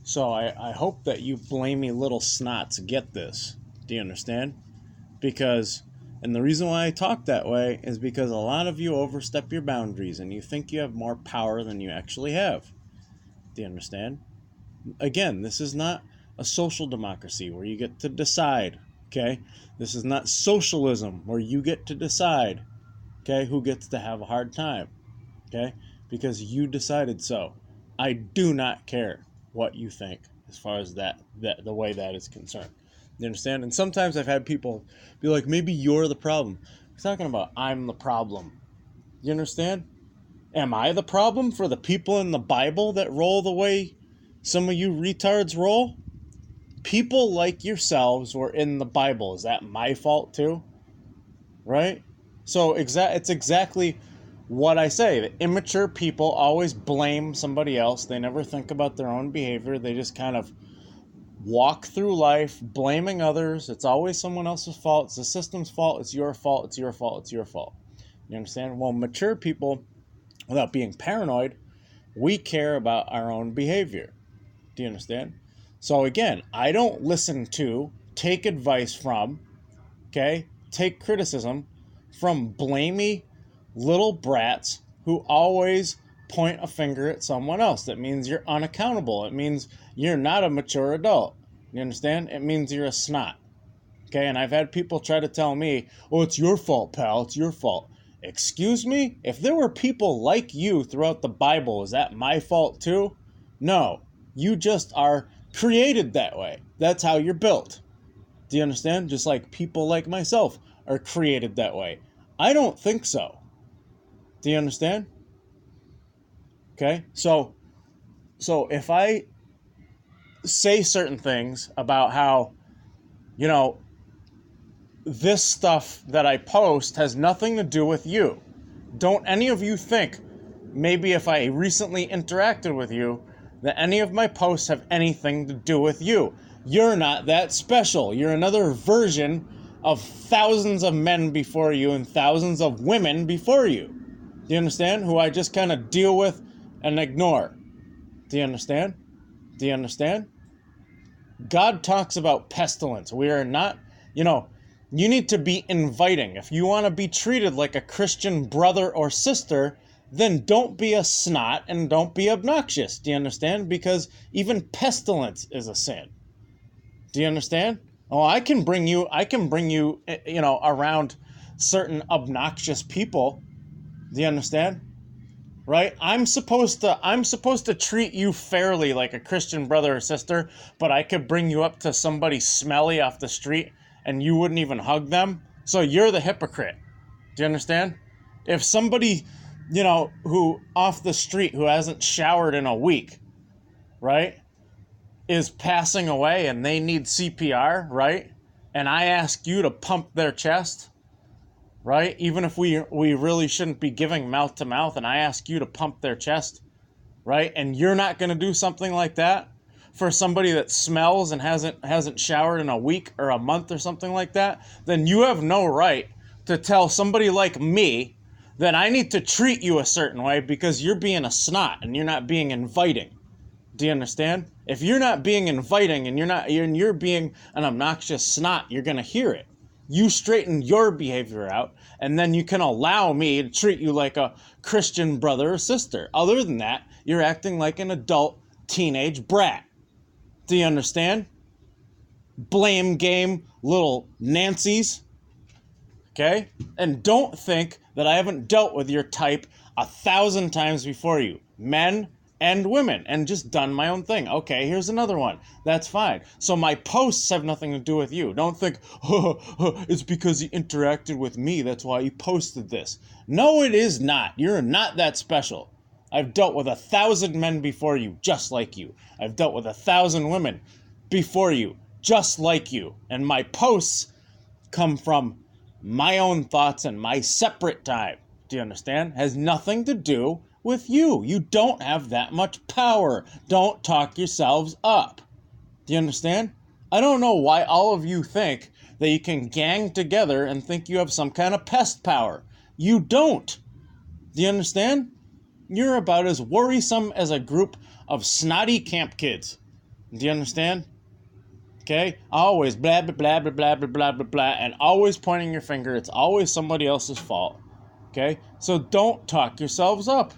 So I hope that you blamey little snots get this. Do you understand? Because, and the reason why I talk that way is because a lot of you overstep your boundaries and you think you have more power than you actually have. Do you understand? Again, this is not a social democracy where you get to decide, okay? This is not socialism where you get to decide, okay, who gets to have a hard time, okay? Because you decided so. I do not care what you think as far as that the way that is concerned. You understand? And sometimes I've had people be like, maybe you're the problem. I'm talking about I'm the problem. You understand? Am I the problem for the people in the Bible that roll the way some of you retards roll? People like yourselves were in the Bible. Is that my fault too? Right? So it's exactly what I say. The immature people always blame somebody else. They never think about their own behavior. They just kind of walk through life blaming others. It's always someone else's fault. It's the system's fault. It's your fault. It's your fault. It's your fault. You understand? Well, mature people, without being paranoid, we care about our own behavior. Do you understand? So again, I don't listen to, take advice from, okay, take criticism from blamey little brats who always point a finger at someone else. That means you're unaccountable. It means you're not a mature adult. You understand? It means you're a snot. Okay, and I've had people try to tell me, oh, it's your fault, pal. It's your fault. Excuse me? If there were people like you throughout the Bible, is that my fault too? No. You just are created that way. That's how you're built. Do you understand? Just like people like myself are created that way. I don't think so. Do you understand? Okay? So if I say certain things about how, this stuff that I post has nothing to do with you. Don't any of you think, maybe if I recently interacted with you, that any of my posts have anything to do with you. You're not that special. You're another version of thousands of men before you and thousands of women before you. Do you understand? Who I just kind of deal with and ignore. Do you understand? Do you understand? God talks about pestilence. We are not, you need to be inviting. If you want to be treated like a Christian brother or sister, then don't be a snot and don't be obnoxious. Do you understand? Because even pestilence is a sin. Do you understand? Oh, I can bring you, around certain obnoxious people. Do you understand? Right? I'm supposed to treat you fairly like a Christian brother or sister, but I could bring you up to somebody smelly off the street and you wouldn't even hug them. So you're the hypocrite. Do you understand? If somebody, who off the street who hasn't showered in a week, right, is passing away and they need CPR, right? And I ask you to pump their chest, right? Even if we really shouldn't be giving mouth to mouth, and I ask you to pump their chest, right? And you're not going to do something like that for somebody that smells and hasn't showered in a week or a month or something like that, then you have no right to tell somebody like me that I need to treat you a certain way because you're being a snot and you're not being inviting. Do you understand? If you're not being inviting and you're being an obnoxious snot, you're going to hear it. You straighten your behavior out, and then you can allow me to treat you like a Christian brother or sister. Other than that, you're acting like an adult teenage brat. Do you understand? Blame game, little Nancy's. Okay? And don't think that I haven't dealt with your type 1,000 times before you. Men and women, and just done my own thing. Okay, here's another one. That's fine. So my posts have nothing to do with you. Don't think, it's because you interacted with me, that's why you posted this. No, it is not. You're not that special. I've dealt with 1,000 men before you, just like you. I've dealt with 1,000 women before you, just like you. And my posts come from my own thoughts and my separate time. Do you understand? Has nothing to do with you. You don't have that much power. Don't talk yourselves up. Do you understand? I don't know why all of you think that you can gang together and think you have some kind of pest power. You don't. Do you understand? You're about as worrisome as a group of snotty camp kids. Do you understand? Okay? Always blah, blah, blah, blah, blah, blah, blah, blah, blah, and always pointing your finger. It's always somebody else's fault. Okay? So don't talk yourselves up.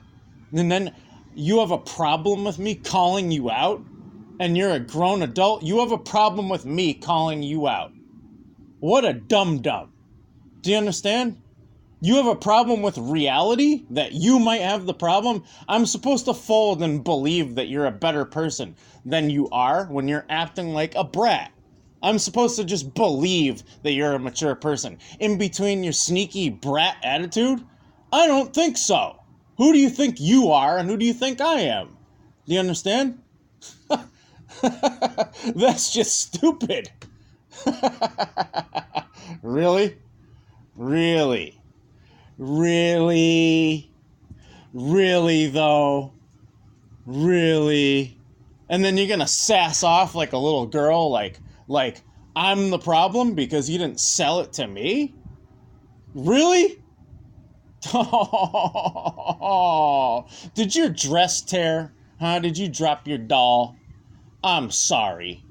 And then you have a problem with me calling you out, and you're a grown adult. You have a problem with me calling you out. What a dum-dum. Do you understand? You have a problem with reality, that you might have the problem. I'm supposed to fold and believe that you're a better person than you are when you're acting like a brat. I'm supposed to just believe that you're a mature person. In between your sneaky brat attitude? I don't think so. Who do you think you are and who do you think I am? Do you understand? That's just stupid. Really? Really? Really? Really, though? Really? And then you're gonna sass off like a little girl, like I'm the problem because you didn't sell it to me? Really? Oh, did your dress tear? Huh? Did you drop your doll? I'm sorry.